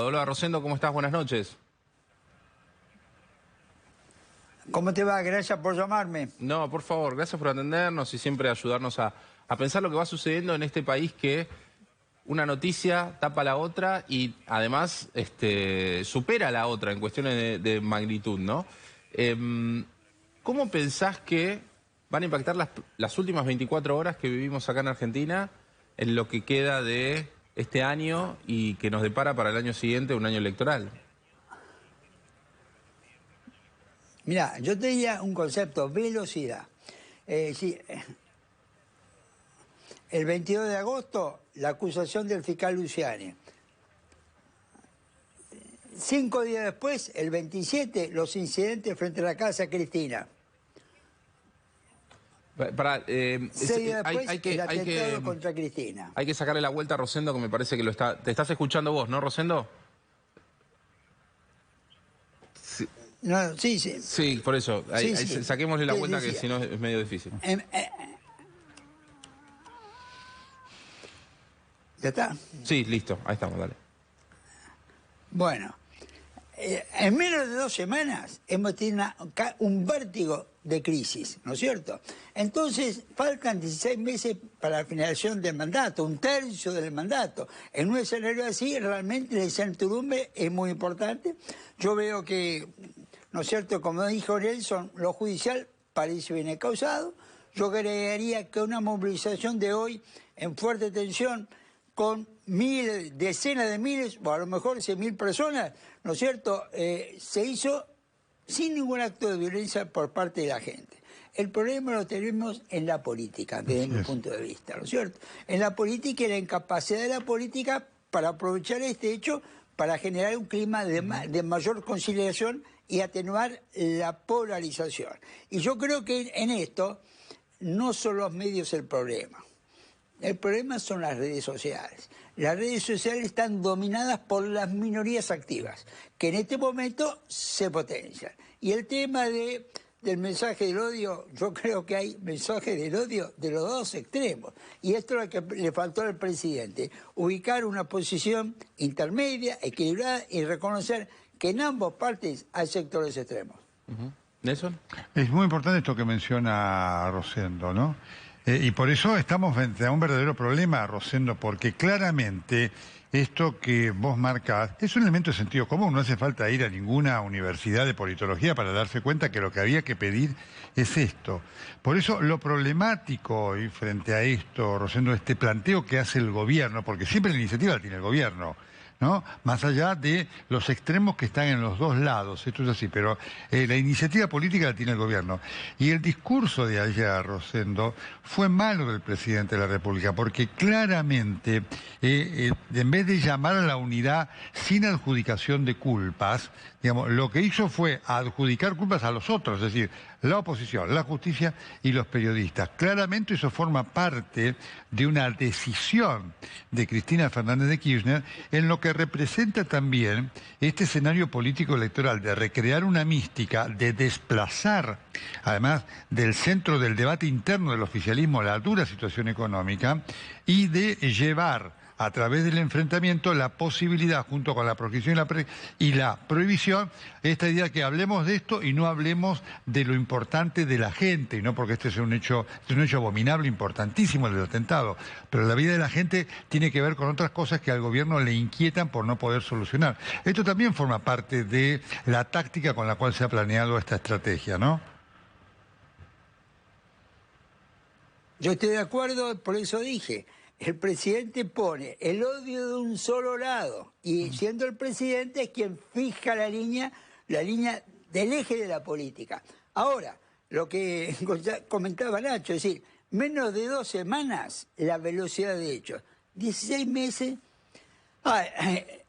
Hola Rosendo, ¿cómo estás? Buenas noches. ¿Cómo te va? Gracias por llamarme. No, por favor, gracias por atendernos y siempre ayudarnos a pensar lo que va sucediendo en este país que una noticia tapa la otra y además supera la otra en cuestiones de magnitud, ¿no? ¿Cómo pensás que van a impactar las últimas 24 horas que vivimos acá en Argentina en lo que queda de este año y que nos depara para el año siguiente, un año electoral? Mira, yo te diría un concepto, velocidad. Sí, el 22 de agosto, la acusación del fiscal Luciani. 5 días después, el 27, los incidentes frente a la casa Cristina. 6 días después, el atentado contra Cristina. Hay que sacarle la vuelta a Rosendo, que me parece que te estás escuchando vos, ¿no, Rosendo? Sí, No, sí, sí. sí, por eso. Sí. Saquémosle la vuelta, Decía, que si no es medio difícil. ¿Ya está? Sí, listo. Ahí estamos, dale. Bueno, en menos de 2 semanas hemos tenido un vértigo de crisis, ¿no es cierto? Entonces, faltan 16 meses para la finalización del mandato, 1/3 del mandato. En un escenario así, realmente la incertidumbre es muy importante. Yo veo que, ¿no es cierto?, como dijo Nelson, lo judicial parece bien causado. Yo agregaría que una movilización de hoy en fuerte tensión, con decenas de miles, o a lo mejor 100.000 personas, ¿no es cierto?, se hizo sin ningún acto de violencia por parte de la gente. El problema lo tenemos en la política, desde mi punto de vista, ¿no es cierto? En la política y la incapacidad de la política para aprovechar este hecho para generar un clima de mayor conciliación y atenuar la polarización. Y yo creo que en esto no son los medios el problema. El problema son las redes sociales. Las redes sociales están dominadas por las minorías activas, que en este momento se potencian. Y el tema del mensaje del odio, yo creo que hay mensajes del odio de los dos extremos. Y esto es lo que le faltó al presidente, ubicar una posición intermedia, equilibrada y reconocer que en ambas partes hay sectores extremos. ¿Nelson? Es muy importante esto que menciona Rosendo, ¿no? Y por eso estamos frente a un verdadero problema, Rosendo, porque claramente esto que vos marcás es un elemento de sentido común. No hace falta ir a ninguna universidad de politología para darse cuenta que lo que había que pedir es esto. Por eso lo problemático hoy frente a esto, Rosendo, este planteo que hace el gobierno, porque siempre la iniciativa la tiene el gobierno, ¿no? Más allá de los extremos que están en los dos lados, esto es así, pero la iniciativa política la tiene el gobierno. Y el discurso de ayer, Rosendo, fue malo del presidente de la República, porque claramente, en vez de llamar a la unidad sin adjudicación de culpas, digamos, lo que hizo fue adjudicar culpas a los otros, es decir, la oposición, la justicia y los periodistas. Claramente eso forma parte de una decisión de Cristina Fernández de Kirchner en lo que representa también este escenario político electoral de recrear una mística, de desplazar, además del centro del debate interno del oficialismo, la dura situación económica, y de llevar a través del enfrentamiento la posibilidad, junto con la proscripción y la prohibición, esta idea que hablemos de esto y no hablemos de lo importante de la gente, y no porque este es un hecho abominable, importantísimo el del atentado, pero la vida de la gente tiene que ver con otras cosas que al gobierno le inquietan por no poder solucionar. Esto también forma parte de la táctica con la cual se ha planeado esta estrategia, ¿no? Yo estoy de acuerdo, por eso dije, el presidente pone el odio de un solo lado y siendo el presidente es quien fija la línea del eje de la política. Ahora, lo que comentaba Nacho, es decir, menos de 2 semanas la velocidad de hechos, 16 meses.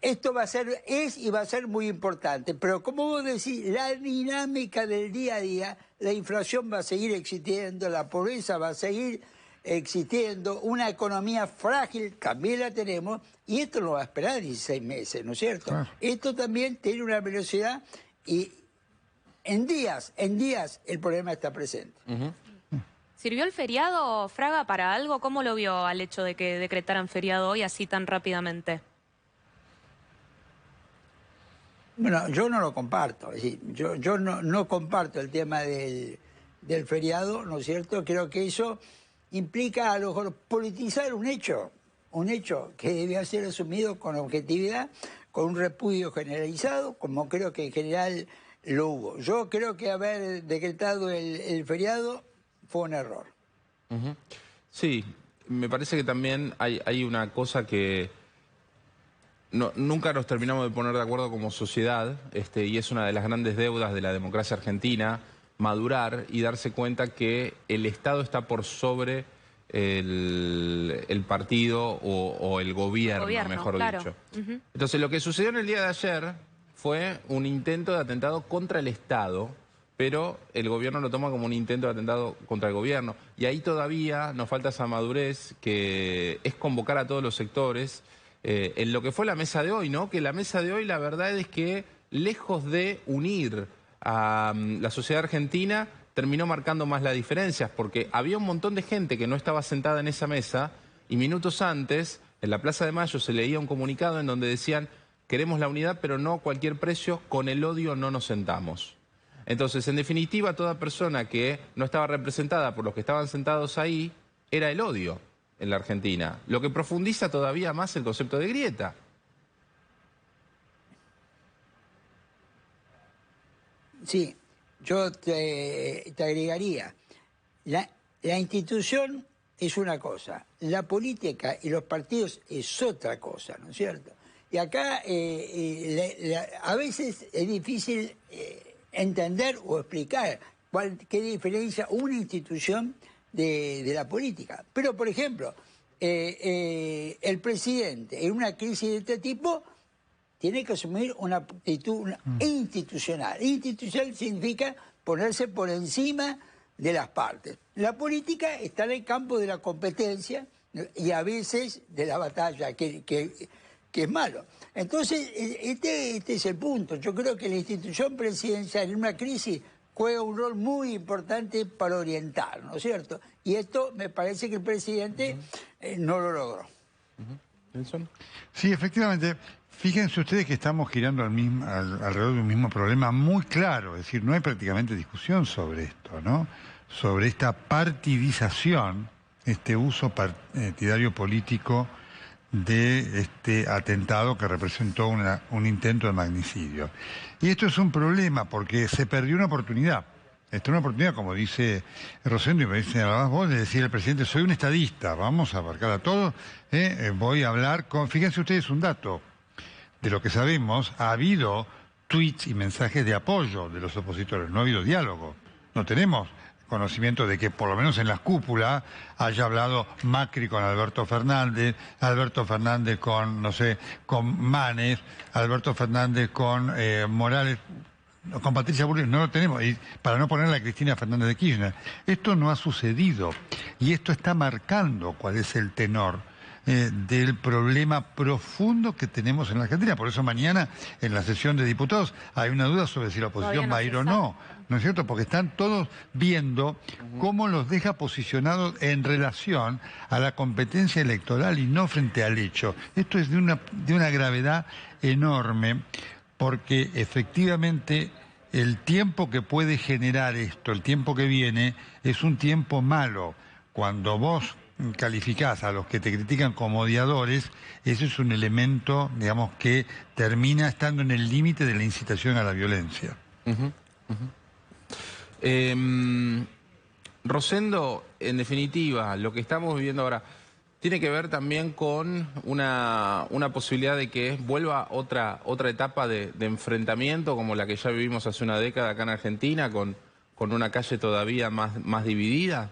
Esto es y va a ser muy importante, pero como vos decís, la dinámica del día a día, la inflación va a seguir existiendo, la pobreza va a seguir existiendo, una economía frágil también la tenemos, y esto no va a esperar 16 meses, ¿no es cierto? Claro. Esto también tiene una velocidad y en días el problema está presente. ¿Sirvió el feriado, Fraga, para algo? ¿Cómo lo vio al hecho de que decretaran feriado hoy así tan rápidamente? Bueno, yo no lo comparto, es decir, yo no comparto el tema del feriado, ¿no es cierto? Creo que eso implica a lo mejor politizar un hecho que debía ser asumido con objetividad, con un repudio generalizado, como creo que en general lo hubo. Yo creo que haber decretado el feriado fue un error. Ujú. Sí, me parece que también hay una cosa que nunca nos terminamos de poner de acuerdo como sociedad, y es una de las grandes deudas de la democracia argentina, madurar y darse cuenta que el Estado está por sobre el partido o el gobierno, mejor claro. dicho. Ujú. Entonces, lo que sucedió en el día de ayer fue un intento de atentado contra el Estado, pero el gobierno lo toma como un intento de atentado contra el gobierno. Y ahí todavía nos falta esa madurez, que es convocar a todos los sectores en lo que fue la mesa de hoy, ¿no? Que la mesa de hoy, la verdad es que, lejos de unir a la sociedad argentina, terminó marcando más las diferencias, porque había un montón de gente que no estaba sentada en esa mesa y minutos antes, en la Plaza de Mayo, se leía un comunicado en donde decían: queremos la unidad, pero no a cualquier precio, con el odio no nos sentamos. Entonces, en definitiva, toda persona que no estaba representada por los que estaban sentados ahí, era el odio en la Argentina, lo que profundiza todavía más el concepto de grieta. Sí, yo te agregaría, la institución es una cosa, la política y los partidos es otra cosa, ¿no es cierto? Y acá a veces es difícil entender o explicar qué diferencia una institución de la política. Pero, por ejemplo, el presidente en una crisis de este tipo tiene que asumir una actitud institucional. Institucional significa ponerse por encima de las partes. La política está en el campo de la competencia y a veces de la batalla, que es malo. Entonces, este es el punto. Yo creo que la institución presidencial en una crisis juega un rol muy importante para orientar, ¿no es cierto? Y esto me parece que el presidente no lo logró. ¿Nelson? Sí, efectivamente. Fíjense ustedes que estamos girando alrededor de un mismo problema muy claro, es decir, no hay prácticamente discusión sobre esto, ¿no? Sobre esta partidización, este uso partidario político de este atentado que representó un intento de magnicidio. Y esto es un problema porque se perdió una oportunidad. Esta es una oportunidad, como dice Rosendo y me dice vos, de decir al presidente: soy un estadista, vamos a abarcar a todos, voy a hablar con... Fíjense ustedes un dato. De lo que sabemos, ha habido tweets y mensajes de apoyo de los opositores, no ha habido diálogo. No tenemos conocimiento de que, por lo menos en las cúpulas, haya hablado Macri con Alberto Fernández con, no sé, con Manes, Alberto Fernández con Morales, con Patricia Bullrich, no lo tenemos, y para no ponerle a Cristina Fernández de Kirchner. Esto no ha sucedido, y esto está marcando cuál es el tenor del problema profundo que tenemos en la Argentina. Por eso mañana, en la sesión de diputados, hay una duda sobre si la oposición va a ir o no. ¿No es cierto? Porque están todos viendo cómo los deja posicionados en relación a la competencia electoral y no frente al hecho. Esto es de una gravedad enorme, porque efectivamente el tiempo que puede generar esto, el tiempo que viene, es un tiempo malo. Cuando vos calificás a los que te critican como odiadores, ese es un elemento, digamos, que termina estando en el límite de la incitación a la violencia. Rosendo, en definitiva, lo que estamos viviendo ahora tiene que ver también con una posibilidad de que vuelva otra etapa de enfrentamiento como la que ya vivimos hace una década acá en Argentina, con una calle todavía más dividida.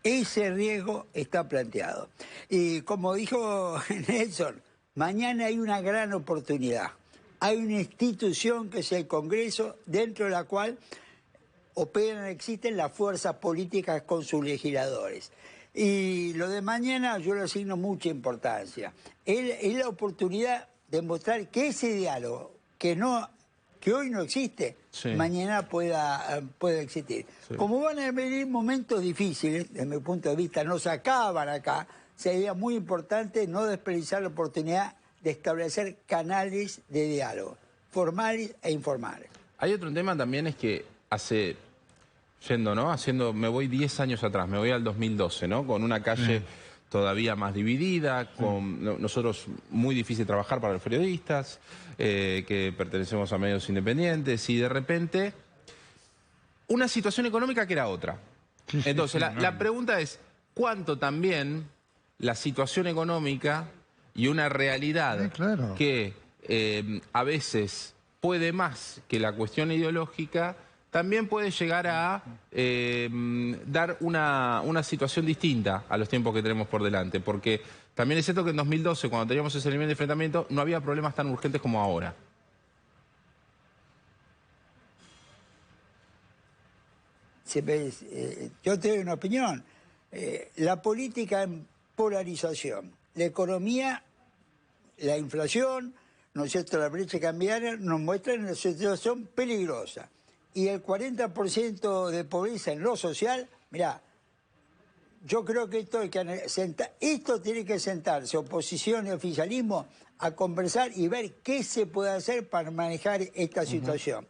Ese riesgo está planteado. Y como dijo Nelson, mañana hay una gran oportunidad. Hay una institución que es el Congreso, dentro de la cual existen las fuerzas políticas con sus legisladores. Y lo de mañana yo le asigno mucha importancia. Es la oportunidad de mostrar que ese diálogo, que hoy no existe, sí, mañana pueda existir. Sí. Como van a venir momentos difíciles, desde mi punto de vista, no se acaban acá, sería muy importante no desperdiciar la oportunidad de establecer canales de diálogo, formales e informales. Hay otro tema también, es que me voy 10 años atrás, me voy al 2012, ¿no? Con una calle todavía más dividida, con nosotros muy difícil trabajar para los periodistas, que pertenecemos a medios independientes, y de repente una situación económica que era otra. Entonces, la pregunta es, ¿cuánto también la situación económica y una realidad que a veces puede más que la cuestión ideológica, también puede llegar a dar una situación distinta a los tiempos que tenemos por delante? Porque también es cierto que en 2012, cuando teníamos ese nivel de enfrentamiento, no había problemas tan urgentes como ahora. Yo te doy una opinión. La política en polarización, la economía, la inflación, ¿no es cierto?, la brecha cambiaria nos muestran una situación peligrosa. Y el 40% de pobreza en lo social, mirá, yo creo que esto tiene que sentarse oposición y oficialismo a conversar y ver qué se puede hacer para manejar esta situación.